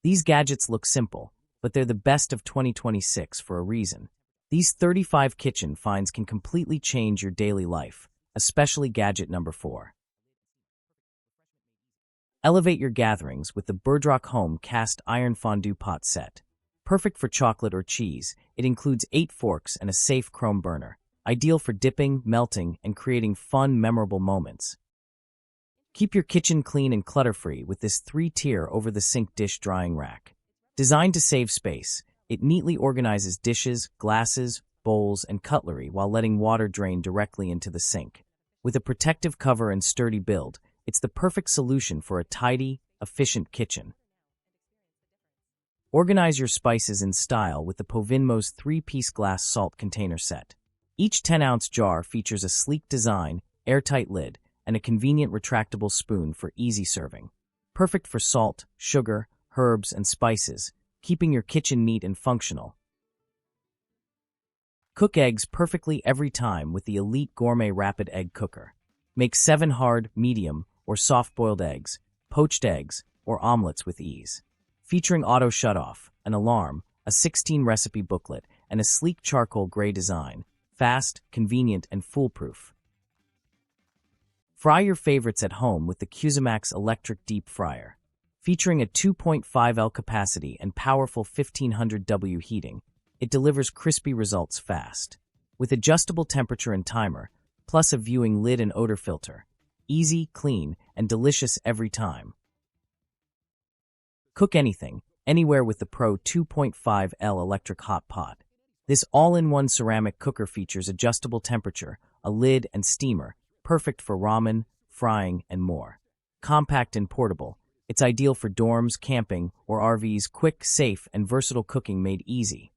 These gadgets look simple, but they're the best of 2026 for a reason. These 35 kitchen finds can completely change your daily life, especially gadget number 4. Elevate your gatherings with the Beverage Home Cast Iron Fondue Pot Set. Perfect for chocolate or cheese, it includes 8 forks and a safe chrome burner. Ideal for dipping, melting, and creating fun, memorable moments. Keep your kitchen clean and clutter-free with this 3-tier over-the-sink dish drying rack. Designed to save space, it neatly organizes dishes, glasses, bowls, and cutlery while letting water drain directly into the sink. With a protective cover and sturdy build, it's the perfect solution for a tidy, efficient kitchen. Organize your spices in style with the Povinmo's 3-piece glass salt container set. Each 10-ounce jar features a sleek design, airtight lid, and a convenient retractable spoon for easy serving. Perfect for salt, sugar, herbs, and spices, keeping your kitchen neat and functional. Cook eggs perfectly every time with the Elite Gourmet Rapid Egg Cooker. Make 7 hard, medium, or soft-boiled eggs, poached eggs, or omelets with ease. Featuring auto shutoff, an alarm, a 16-recipe booklet, and a sleek charcoal gray design. Fast, convenient, and foolproof. Fry your favorites at home with the Cuisinmax Electric Deep Fryer. Featuring a 2.5L capacity and powerful 1500W heating, it delivers crispy results fast. With adjustable temperature and timer, plus a viewing lid and odor filter. Easy, clean, and delicious every time. Cook anything, anywhere with the Pro 2.5L Electric Hot Pot. This all-in-one ceramic cooker features adjustable temperature, a lid, and steamer, perfect for ramen, frying, and more. Compact and portable, it's ideal for dorms, camping, or RVs. Quick, safe, and versatile cooking made easy.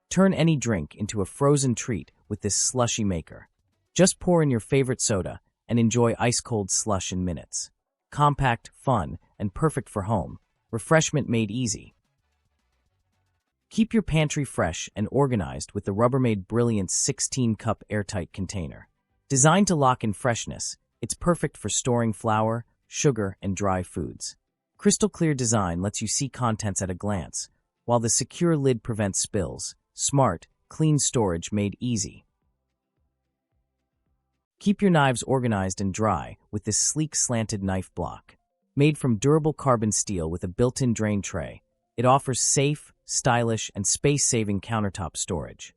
Turn any drink into a frozen treat with this slushy maker. Just pour in your favorite soda and enjoy ice-cold slush in minutes. Compact, fun, and perfect for home. Refreshment made easy. Keep your pantry fresh and organized with the Rubbermaid Brilliance 16-cup airtight container. Designed to lock in freshness, it's perfect for storing flour, sugar, and dry foods. Crystal clear design lets you see contents at a glance, while the secure lid prevents spills. Smart, clean storage made easy. Keep your knives organized and dry with this sleek slanted knife block. Made from durable carbon steel with a built-in drain tray, it offers safe, stylish, and space-saving countertop storage.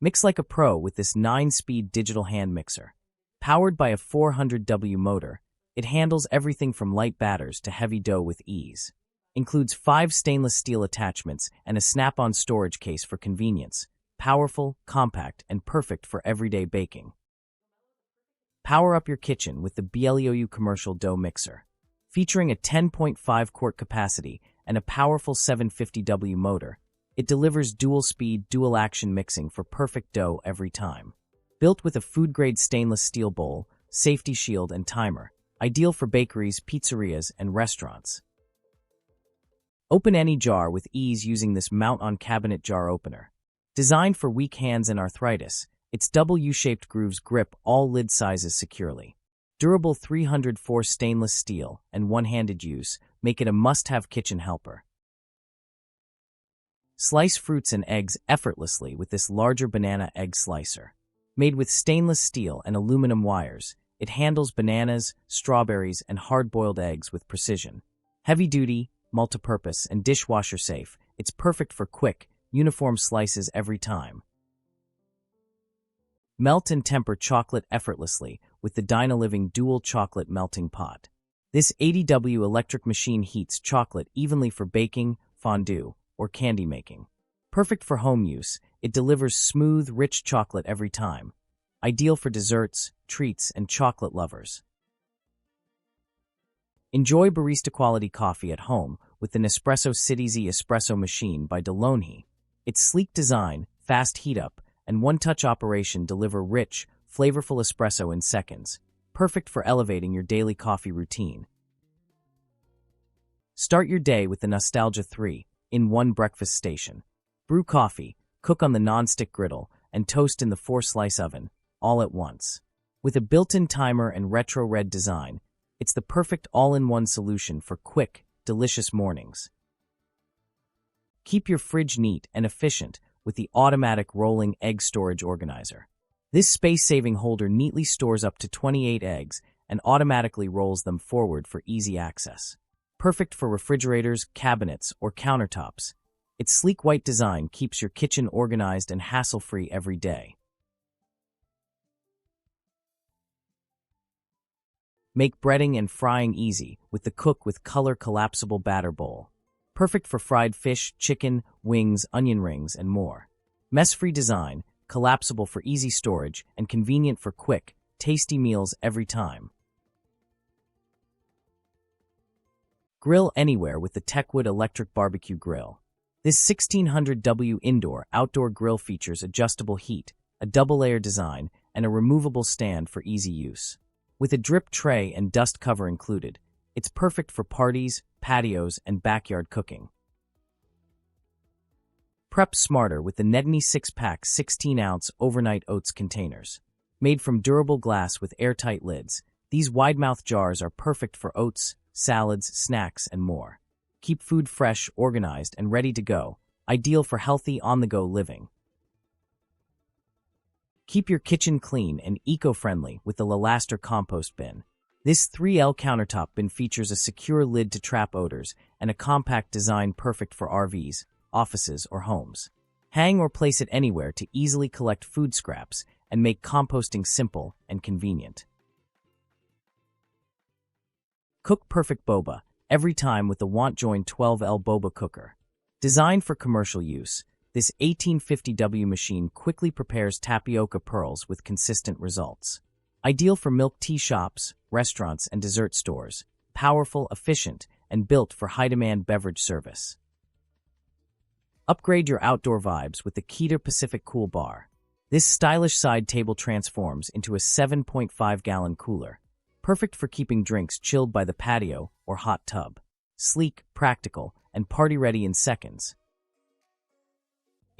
Mix like a pro with this 9-speed digital hand mixer. Powered by a 400W motor, it handles everything from light batters to heavy dough with ease. Includes 5 stainless steel attachments and a snap-on storage case for convenience. Powerful, compact, and perfect for everyday baking. Power up your kitchen with the BLEOU Commercial Dough Mixer. Featuring a 10.5-quart capacity and a powerful 750W motor, it delivers dual-speed, dual-action mixing for perfect dough every time. Built with a food-grade stainless steel bowl, safety shield, and timer, ideal for bakeries, pizzerias, and restaurants. Open any jar with ease using this mount-on-cabinet jar opener. Designed for weak hands and arthritis, its double U-shaped grooves grip all lid sizes securely. Durable 304 stainless steel and one-handed use make it a must-have kitchen helper. Slice fruits and eggs effortlessly with this larger banana egg slicer. Made with stainless steel and aluminum wires, it handles bananas, strawberries, and hard-boiled eggs with precision. Heavy-duty, multi-purpose, and dishwasher safe, it's perfect for quick, uniform slices every time. Melt and temper chocolate effortlessly with the Dynaliving Dual Chocolate Melting Pot. This 80W electric machine heats chocolate evenly for baking, fondue, or candy making. Perfect for home use, it delivers smooth, rich chocolate every time. Ideal for desserts, treats, and chocolate lovers. Enjoy barista-quality coffee at home with the Nespresso City Z Espresso Machine by DeLonghi. Its sleek design, fast heat-up, and one-touch operation deliver rich, flavorful espresso in seconds, perfect for elevating your daily coffee routine. Start your day with the Nostalgia 3-in-1 breakfast station. Brew coffee, cook on the non-stick griddle, and toast in the 4-slice oven, all at once. With a built-in timer and retro red design, it's the perfect all-in-one solution for quick, delicious mornings. Keep your fridge neat and efficient with the automatic rolling egg storage organizer. This space-saving holder neatly stores up to 28 eggs and automatically rolls them forward for easy access. Perfect for refrigerators, cabinets, or countertops. Its sleek white design keeps your kitchen organized and hassle-free every day. Make breading and frying easy with the Cook with Color collapsible batter bowl. Perfect for fried fish, chicken, wings, onion rings, and more. Mess-free design, collapsible for easy storage, and convenient for quick, tasty meals every time. Grill anywhere with the Techwood electric barbecue grill. This 1600W indoor-outdoor grill features adjustable heat, a double-layer design, and a removable stand for easy use. With a drip tray and dust cover included, it's perfect for parties, patios, and backyard cooking. Prep smarter with the Nedney 6-pack 16-ounce overnight oats containers. Made from durable glass with airtight lids, these wide-mouth jars are perfect for oats, salads, snacks, and more. Keep food fresh, organized, and ready to go, ideal for healthy, on-the-go living. Keep your kitchen clean and eco-friendly with the Lalaster compost bin. This 3L countertop bin features a secure lid to trap odors and a compact design perfect for RVs, offices, or homes. Hang or place it anywhere to easily collect food scraps and make composting simple and convenient. Cook perfect boba every time with the WantJoyn 12L boba cooker. Designed for commercial use, this 1850W machine quickly prepares tapioca pearls with consistent results. Ideal for milk tea shops, restaurants, and dessert stores. Powerful, efficient, and built for high-demand beverage service. Upgrade your outdoor vibes with the Keter Pacific Cool Bar. This stylish side table transforms into a 7.5-gallon cooler, perfect for keeping drinks chilled by the patio or hot tub. Sleek, practical, and party-ready in seconds.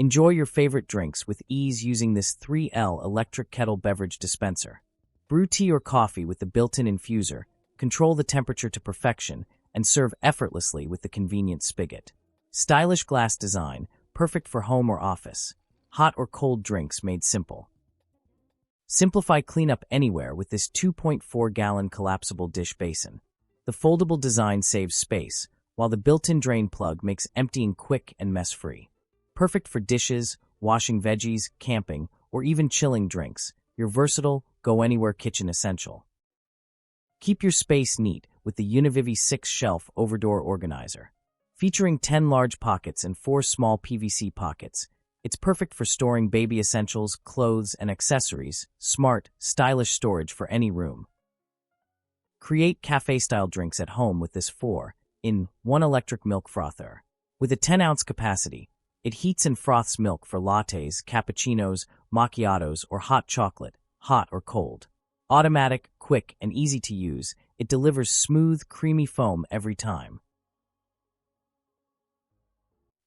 Enjoy your favorite drinks with ease using this 3L electric kettle beverage dispenser. Brew tea or coffee with the built-in infuser, control the temperature to perfection, and serve effortlessly with the convenient spigot. Stylish glass design, perfect for home or office. Hot or cold drinks made simple. Simplify cleanup anywhere with this 2.4-gallon collapsible dish basin. The foldable design saves space, while the built-in drain plug makes emptying quick and mess-free. Perfect for dishes, washing veggies, camping, or even chilling drinks. Your versatile, go-anywhere kitchen essential. Keep your space neat with the Univivi 6-shelf overdoor organizer. Featuring 10 large pockets and 4 small PVC pockets, it's perfect for storing baby essentials, clothes, and accessories. Smart, stylish storage for any room. Create cafe-style drinks at home with this 4-in-1 electric milk frother. With a 10-ounce capacity, it heats and froths milk for lattes, cappuccinos, macchiatos, or hot chocolate, hot or cold. Automatic, quick, and easy to use, it delivers smooth, creamy foam every time.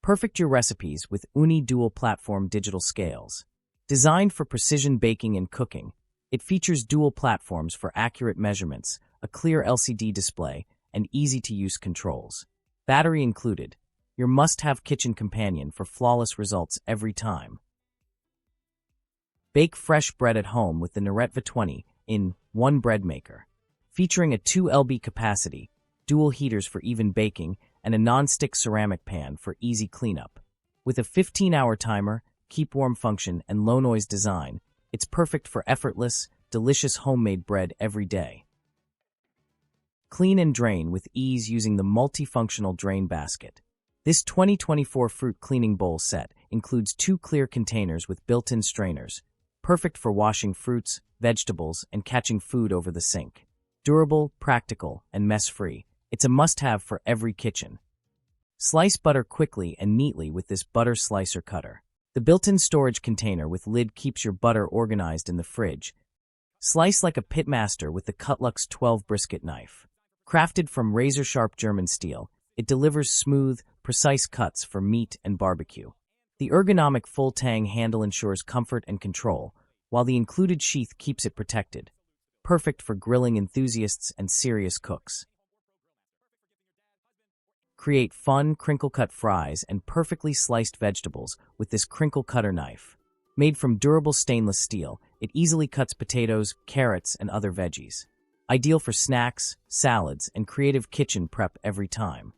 Perfect your recipes with Uni dual-platform digital scales. Designed for precision baking and cooking, it features dual platforms for accurate measurements, a clear LCD display, and easy-to-use controls. Battery included. Your must-have kitchen companion for flawless results every time. Bake fresh bread at home with the Neretva 20-in-1 bread maker. Featuring a 2 lb capacity, dual heaters for even baking, and a non-stick ceramic pan for easy cleanup. With a 15-hour timer, keep warm function, and low-noise design, it's perfect for effortless, delicious homemade bread every day. Clean and drain with ease using the multifunctional drain basket. This 2024 fruit cleaning bowl set includes 2 clear containers with built-in strainers, perfect for washing fruits, vegetables, and catching food over the sink. Durable, practical, and mess-free, it's a must-have for every kitchen. Slice butter quickly and neatly with this butter slicer cutter. The built-in storage container with lid keeps your butter organized in the fridge. Slice like a pitmaster with the Cutlux 12 brisket knife. Crafted from razor-sharp German steel, it delivers smooth, precise cuts for meat and barbecue. The ergonomic full-tang handle ensures comfort and control, while the included sheath keeps it protected. Perfect for grilling enthusiasts and serious cooks. Create fun, crinkle-cut fries and perfectly sliced vegetables with this crinkle cutter knife. Made from durable stainless steel, it easily cuts potatoes, carrots, and other veggies. Ideal for snacks, salads, and creative kitchen prep every time.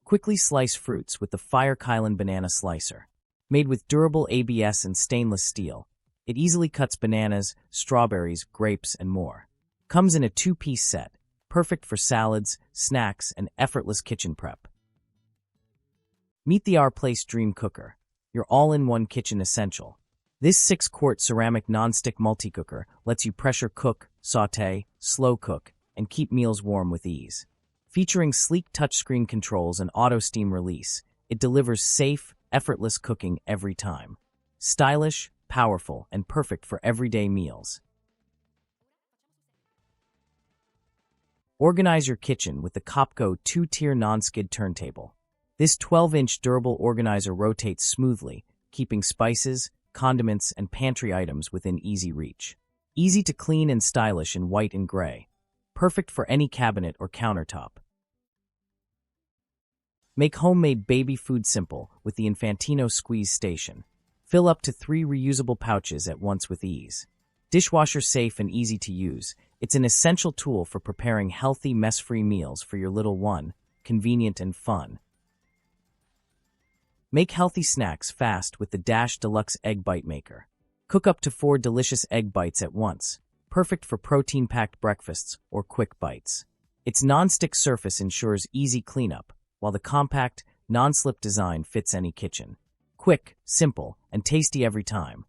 Quickly slice fruits with the Fire Kylan banana slicer. Made with durable ABS and stainless steel, it easily cuts bananas, strawberries, grapes, and more. Comes in a 2-piece set, perfect for salads, snacks, and effortless kitchen prep. Meet the Our Place Dream Cooker, your all-in-one kitchen essential. This 6-quart ceramic non-stick multi-cooker lets you pressure cook, sauté, slow cook, and keep meals warm with ease. Featuring sleek touchscreen controls and auto steam release, it delivers safe, effortless cooking every time. Stylish, powerful, and perfect for everyday meals. Organize your kitchen with the Copco 2-tier non-skid turntable. This 12-inch durable organizer rotates smoothly, keeping spices, condiments, and pantry items within easy reach. Easy to clean and stylish in white and gray. Perfect for any cabinet or countertop. Make homemade baby food simple with the Infantino Squeeze Station. Fill up to 3 reusable pouches at once with ease. Dishwasher safe and easy to use, it's an essential tool for preparing healthy, mess-free meals for your little one, convenient and fun. Make healthy snacks fast with the Dash Deluxe Egg Bite Maker. Cook up to 4 delicious egg bites at once, perfect for protein-packed breakfasts or quick bites. Its non-stick surface ensures easy cleanup, while the compact, non-slip design fits any kitchen. Quick, simple, and tasty every time.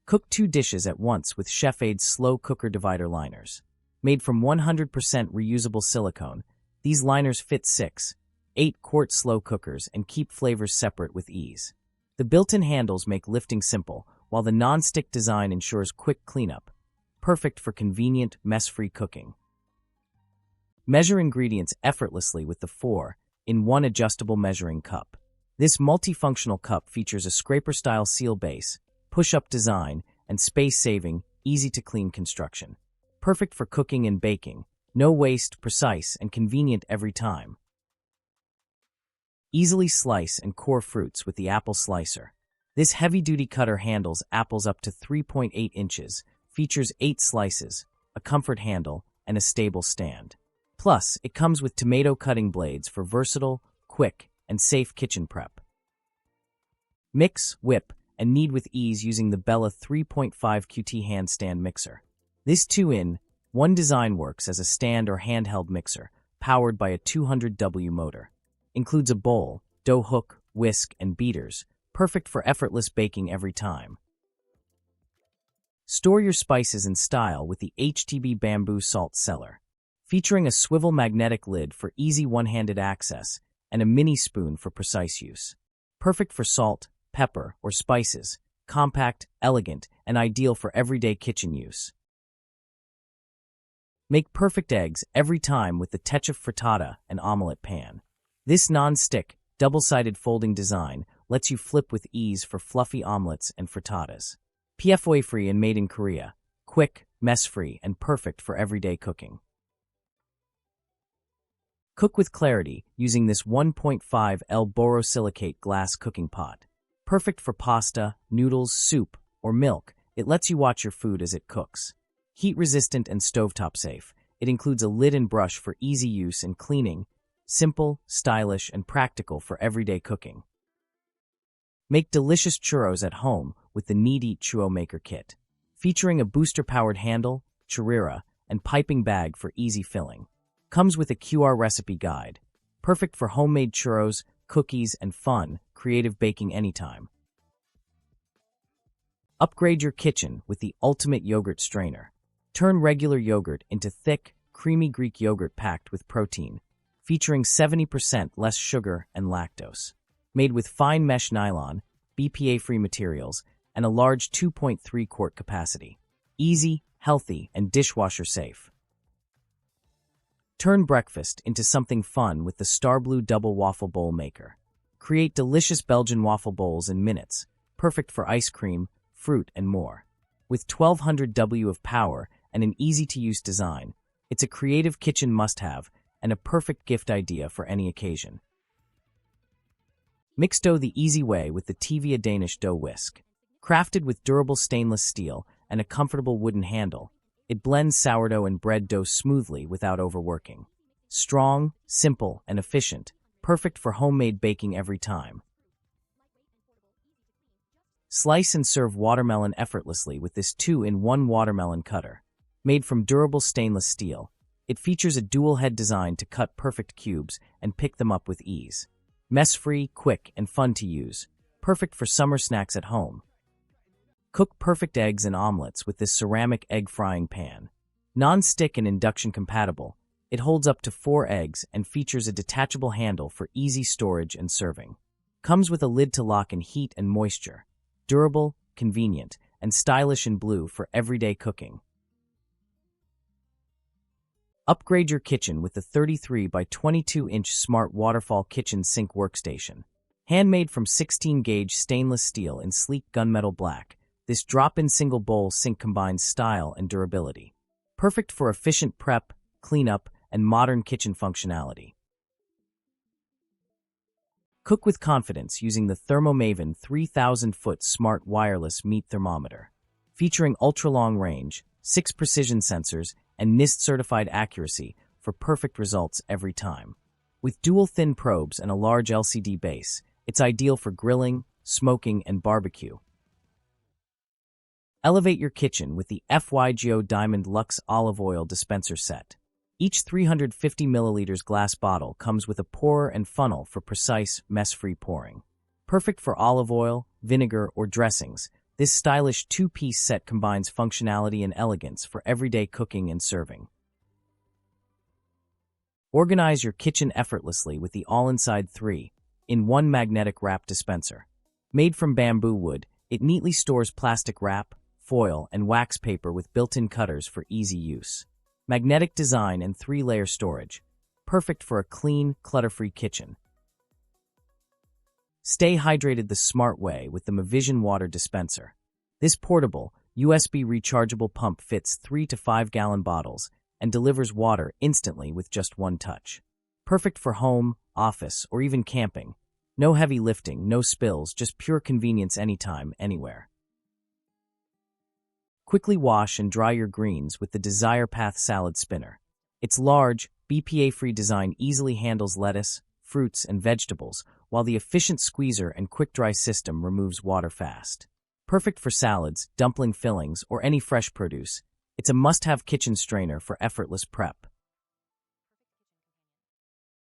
Cook 2 dishes at once with Chef Aid's slow cooker divider liners. Made from 100% reusable silicone, these liners fit 6, 8-quart slow cookers and keep flavors separate with ease. The built-in handles make lifting simple, while the non-stick design ensures quick cleanup. Perfect for convenient, mess-free cooking. Measure ingredients effortlessly with the 4-in-1 adjustable measuring cup. This multifunctional cup features a scraper-style seal base, push-up design, and space-saving, easy-to-clean construction. Perfect for cooking and baking. No waste, precise, and convenient every time. Easily slice and core fruits with the apple slicer. This heavy-duty cutter handles apples up to 3.8 inches, features 8 slices, a comfort handle, and a stable stand. Plus, it comes with tomato cutting blades for versatile, quick, and safe kitchen prep. Mix, whip, and knead with ease using the Bella 3.5 QT handstand mixer. This 2-in-1 design works as a stand or handheld mixer, powered by a 200W motor. Includes a bowl, dough hook, whisk, and beaters, perfect for effortless baking every time. Store your spices in style with the HTB Bamboo Salt Cellar. Featuring a swivel magnetic lid for easy one-handed access and a mini spoon for precise use. Perfect for salt, pepper, or spices, compact, elegant, and ideal for everyday kitchen use. Make perfect eggs every time with the Tetchef frittata and omelette pan. This non-stick, double-sided folding design lets you flip with ease for fluffy omelets and frittatas. PFOA-free and made in Korea, quick, mess-free, and perfect for everyday cooking. Cook with clarity using this 1.5L borosilicate glass cooking pot. Perfect for pasta, noodles, soup, or milk, it lets you watch your food as it cooks. Heat-resistant and stovetop safe, it includes a lid and brush for easy use and cleaning. Simple, stylish, and practical for everyday cooking. Make delicious churros at home with the Knead Eat Churro Maker Kit. Featuring a booster-powered handle, churrera, and piping bag for easy filling. Comes with a QR recipe guide. Perfect for homemade churros, cookies, and fun, creative baking anytime. Upgrade your kitchen with the ultimate yogurt strainer. Turn regular yogurt into thick, creamy Greek yogurt packed with protein. Featuring 70% less sugar and lactose. Made with fine mesh nylon, BPA-free materials, and a large 2.3-quart capacity. Easy, healthy, and dishwasher safe. Turn breakfast into something fun with the Starblue Double Waffle Bowl Maker. Create delicious Belgian waffle bowls in minutes, perfect for ice cream, fruit, and more. With 1200 W of power and an easy-to-use design, It's a creative kitchen must-have and a perfect gift idea for any occasion. Mix dough the easy way with the Tivia Danish dough whisk. Crafted with durable stainless steel and a comfortable wooden handle, it blends sourdough and bread dough smoothly without overworking. Strong, simple, and efficient, perfect for homemade baking every time. Slice and serve watermelon effortlessly with this 2-in-1 watermelon cutter. Made from durable stainless steel, it features a dual-head design to cut perfect cubes and pick them up with ease. Mess-free, quick, and fun to use. Perfect for summer snacks at home. Cook perfect eggs and omelets with this ceramic egg frying pan. Non-stick and induction compatible, it holds up to 4 eggs and features a detachable handle for easy storage and serving. Comes with a lid to lock in heat and moisture. Durable, convenient, and stylish in blue for everyday cooking. Upgrade your kitchen with the 33 by 22-inch smart waterfall kitchen sink workstation. Handmade from 16-gauge stainless steel in sleek gunmetal black, this drop-in single bowl sink combines style and durability. Perfect for efficient prep, cleanup, and modern kitchen functionality. Cook with confidence using the ThermoMaven 3000-foot smart wireless meat thermometer. Featuring ultra-long range, 6 precision sensors, and NIST-certified accuracy for perfect results every time. With dual thin probes and a large LCD base, it's ideal for grilling, smoking, and barbecue. Elevate your kitchen with the FYGO Diamond Luxe Olive Oil Dispenser Set. Each 350 milliliters glass bottle comes with a pourer and funnel for precise, mess-free pouring. Perfect for olive oil, vinegar, or dressings, this stylish 2-piece set combines functionality and elegance for everyday cooking and serving. Organize your kitchen effortlessly with the all-inside 3-in-1 magnetic wrap dispenser. Made from bamboo wood, it neatly stores plastic wrap, foil, and wax paper with built-in cutters for easy use. Magnetic design and 3-layer storage. Perfect for a clean, clutter-free kitchen. Stay hydrated the smart way with the Mavision water dispenser. This portable, USB rechargeable pump fits 3 to 5 gallon bottles and delivers water instantly with just one touch. Perfect for home, office, or even camping. No heavy lifting, no spills, just pure convenience anytime, anywhere. Quickly wash and dry your greens with the Desire Path Salad Spinner. Its large, BPA-free design easily handles lettuce, fruits, and vegetables, while the efficient squeezer and quick-dry system removes water fast. Perfect for salads, dumpling fillings, or any fresh produce, it's a must-have kitchen strainer for effortless prep.